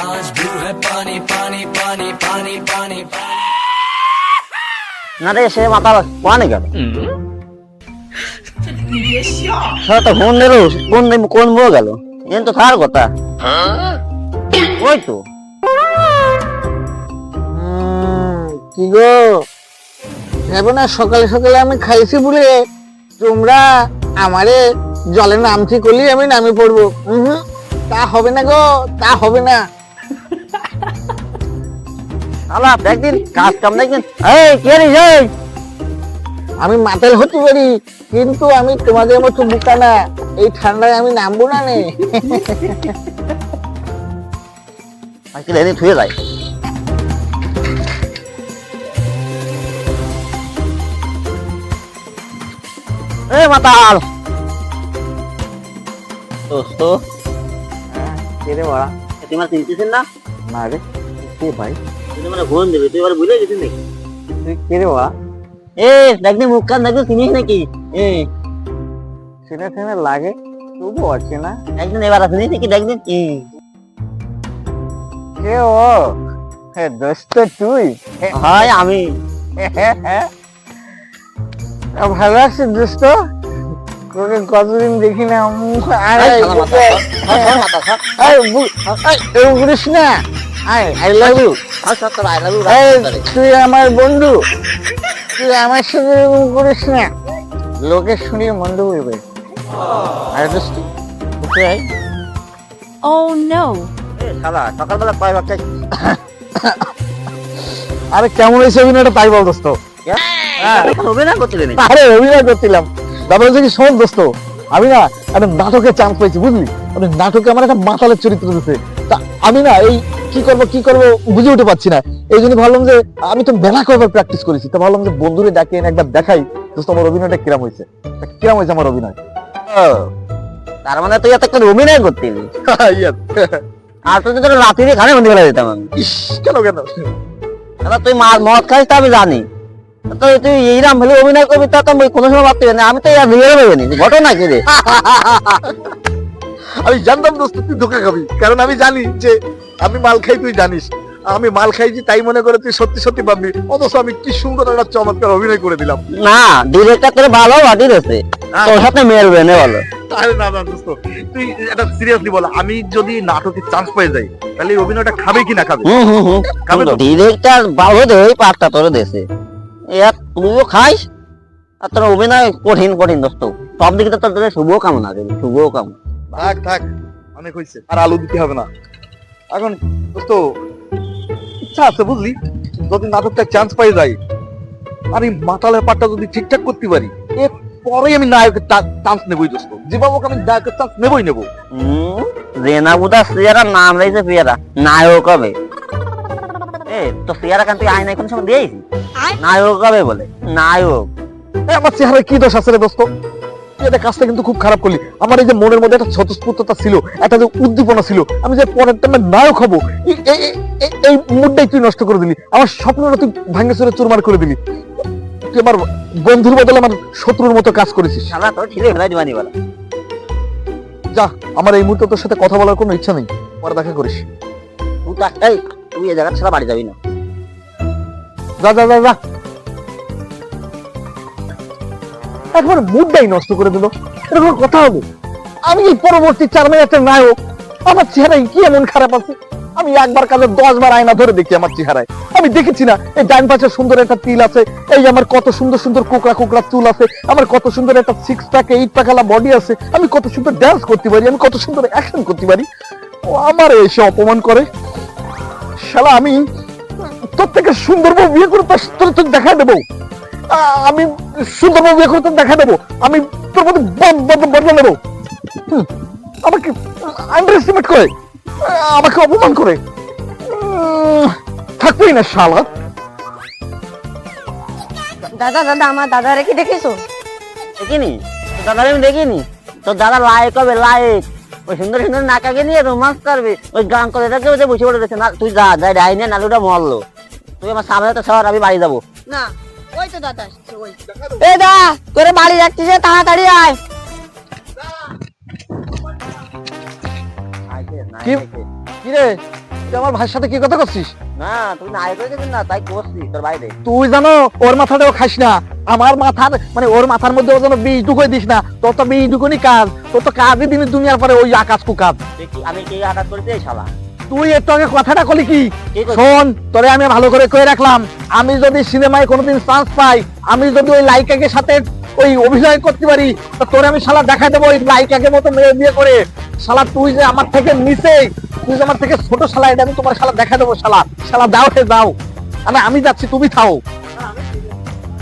आज भी है पानी पानी पानी पानी पानी না রে সে মাথা কোয়ানে গেল সারা তো ফোন দিল কোন বউ গেল এন তো থার কথা ওই তো কি গো ভেবো না সকালে সকালে আমি খাইছি বলে তোমরা আমারে জলে নামছি করলি আমি নামে পড়বো তা হবে না গো, তা হবে না। আলা একদিন কাজ কাম দেখবেন এই কে রে এই আমি মাতাল হতে পারি কিন্তু আমি তোমাদের মতো বোকা না, এই ঠান্ডায় আমি নামবো না নে। আজকে এনে থুয়ে যায় এই মাতাল দোস্ত কে রে বড়া? তুই আমার চিনতেছিস না? না রে, কে ভাই? তুই মানে ফোন দেবে তুই এবার ভুলে গেছিস নাকি? তুই কে রে বড়া? এ দেখবি মুখ কান দেখবি চিনিস নাকি? চেনা চেনা লাগে তবু আছে না। একদিন এবার আসিস নাকি দেখবি কে ও? হে দোস্ত তুই? হয় আমি ভালো আছিস দোস্ত? তোকে কতদিন দেখি না। বলিস না আই লাভ ইউ। তুই আমার বন্ধু, তুই আমার সাথে এরকম করিস না, লোকে শুনিয়ে মন্দ বলবে। আরে দোস্ত কোথায়? Oh no. শালা সকালবেলা কয় বাচ্চা আরে কেমন হয়েছে অভিনয়টা তাই বল দোস্ত। অভিনয় করছিলেন? আরে অভিনয় করছিলাম তারপরে হচ্ছে কি শোন দোস্ত, আমি না একটা নাটকে চান্স পেয়েছি বুঝলি। মানে নাটকে আমার একটা মাতালের চরিত্র দিতে, তা আমি না এই কি করব বুঝে উঠে পাচ্ছি না। এই জন্য ভাবলাম যে আমি তো মেলা কয়েকবার প্র্যাকটিস করেছি, তো ভাবলাম যে বন্ধুরে ডাকে এনে একবার দেখাই দোস্ত আমার অভিনয়টা কিরম হয়েছে। আমার অভিনয়? তার মানে তুই এত একটা অভিনয় করতিলি? আর তুই তো রাত্রি খানে বন্ধ করে দিতাম আমি। কেন কেন? তুই মদ খাইস তা আমি জানি, তো তুই এইরাম হলে অভিনয় করবি তা তো কোনো সময় ভাবতে না। আমি তো ইয়ার রিয়েল ভাবিনি ঘটনা কি রে। আমি জানতাম দোস্ত তুই ধোকা খাবি, কারণ আমি জানি যে আমি মাল খাই, তুই জানিস আমি মাল খাইছি, তাই মনে করে তুই সত্যি সত্যি ভাববি, অথচ আমি কি সুন্দর একটা চমৎকার অভিনয় করে দিলাম। না ডিরেক্টর তোর ভালো বাটি রয়েছে, তোর সাথে মেলবে না বলো। আরে না না দোস্ত, তুই এটা সিরিয়াসলি বল, আমি যদি নাটকে চান্স পেয়ে যাই তাহলে এই অভিনয়টা খাবে কি না খাবে? খাবে তো। ডিরেক্টর ভালো দে ওই পাঁচটা তোর দেশে তুইও খাইস আর তোর অভিনয় কঠিন কঠিন দোস্ত। সব দিকে তো তোর শুভ কামনা দেবে, শুভ কামনা। থাক থাক অনেক হয়েছে, আর আলু দিতে হবে না এখন দোস্ত। ইচ্ছা আছে বুঝলি, যদি নাটকটা চান্স পাই যাই আর এই মাতালের পাটটা যদি ঠিকঠাক করতে পারি, এরপরেই আমি নায়কের চান্স নেবই দোস্ত। জীবাবক আমি নায়কের চান্স নেবই নেবো। রেনা বুদা সিয়ারা নাম রয়েছে পিয়ারা নায়ক হবে। এ তো সিয়ারা কান তুই আয়না কোন সময় দিয়েছি নায়ক হবে বলে? নায়ক আমার চেহারায় কি দোষ আছে রে দোস্ত? তুই এটা কাজটা কিন্তু খুব খারাপ করলি। আমার এই যে মনের মধ্যে একটা স্বতঃস্ফূর্ততা ছিল, একটা যে উদ্দীপনা ছিল, আমি যে পরের টাইমে নায়ক হবো, এই মুডটাই তুই নষ্ট করে দিলি। আমার স্বপ্নটা তুই ভাঙে চুরে চুরমার করে দিলি। তুই আমার বন্ধুর বদলে আমার শত্রুর মতো কাজ করেছিস। শালা তোর ছিঁড়ে ফেলাই দিবানি বলা। যা, আমার এই মুহূর্তে তোর সাথে কথা বলার কোনো ইচ্ছা নেই, পরে দেখা করিস। তুই তো একটাই, তুই এই জায়গা ছাড়া বাড়ি যাবি না। যা যা যা যা, একবার মুডটাই নষ্ট করে দিল। এটা কোনো কথা হবে? আমি এই পরবর্তী 4 মিনিটের নায়ক, আমার চেহারায় কি এমন খারাপ আছে? আমি একবার কাজে 10 বার আয়না ধরে দেখি আমার চেহারায়। আমি দেখেছি না এই ডান পাশে সুন্দর একটা তিল আছে, এই আমার কত সুন্দর সুন্দর কোকড়া কোকড়া চুল আছে, আমার কত সুন্দর একটা 6 প্যাক 8 প্যাকালা বডি আছে, আমি কত সুন্দর ডান্স করতে পারি, আমি কত সুন্দর অ্যাকশন করতে পারি। ও আমার এসে অপমান করে। শালা আমি তোর থেকে সুন্দর বউ বিয়ে করে তোর দেখা দেবো। আমি সুন্দর বউ বিয়ে করে তোর দেখা দেবো। আমি তোর মধ্যে বদলা নেবো। আমাকে আন্ডার এস্টিমেট করে, আমাকে অপমান করে, থাকবেই না শালা। দাদা দাদা আমার দাদারে কি দেখেছো? দেখিনি দাদা, আমি দেখিনি। তোর দাদা লায়ক হবে, লায়ক। ওই সুন্দর সুন্দর নাকাকে নিয়ে রোমান্স করবে, ওই গান করে থাকে ওই যে বসে পড়ে রয়েছে না। তুই যা যাই ডাইনে নালুটা মরলো, তুই আমার সামনে তো সর, আমি বাড়ি যাবো না। ওই তো দাদা আসছে, ওই। এ দা তোরে বাড়ি যাচ্ছিস, তাড়াতাড়ি আয়। কি রে তুই আমার ভাইয়ের সাথে কি কথা করছিস? না তুই নায়ক হয়ে গেছিস না, তাই করছি তোর বাইরে। তুই জানো ওর মাথাটাও খাস না, আমার মাথার মানে ওর মাথার মধ্যে যেন বীজ ঢুকে দিস না। তোর তো বীজ ঢুকুনি কাজ, তোর তো কাজই দিন দুনিয়ার পরে ওই আকাশ কুকাজ। আমি কি আঘাত করেছি এই শালা? তুই একটু আগে কথাটা কলি কি? কি করছিস? শোন, তোরে আমি ভালো করে কয়ে রাখলাম, আমি যদি সিনেমায় কোনোদিন চান্স পাই, আমি যদি ওই লাইকাকে সাথে ওই অভিনয় করতে পারি, তো তোরে আমি শালা দেখাই দেবো ওই লাইকাকে মতো মেয়ে বিয়ে করে। শালা তুই যে আমার থেকে নিচে, তুই যে আমার থেকে ছোট শালা, এটা আমি তোমার শালা দেখা দেবো। শালা শালা যাও হে যাও, আমি যাচ্ছি, তুমি থাও।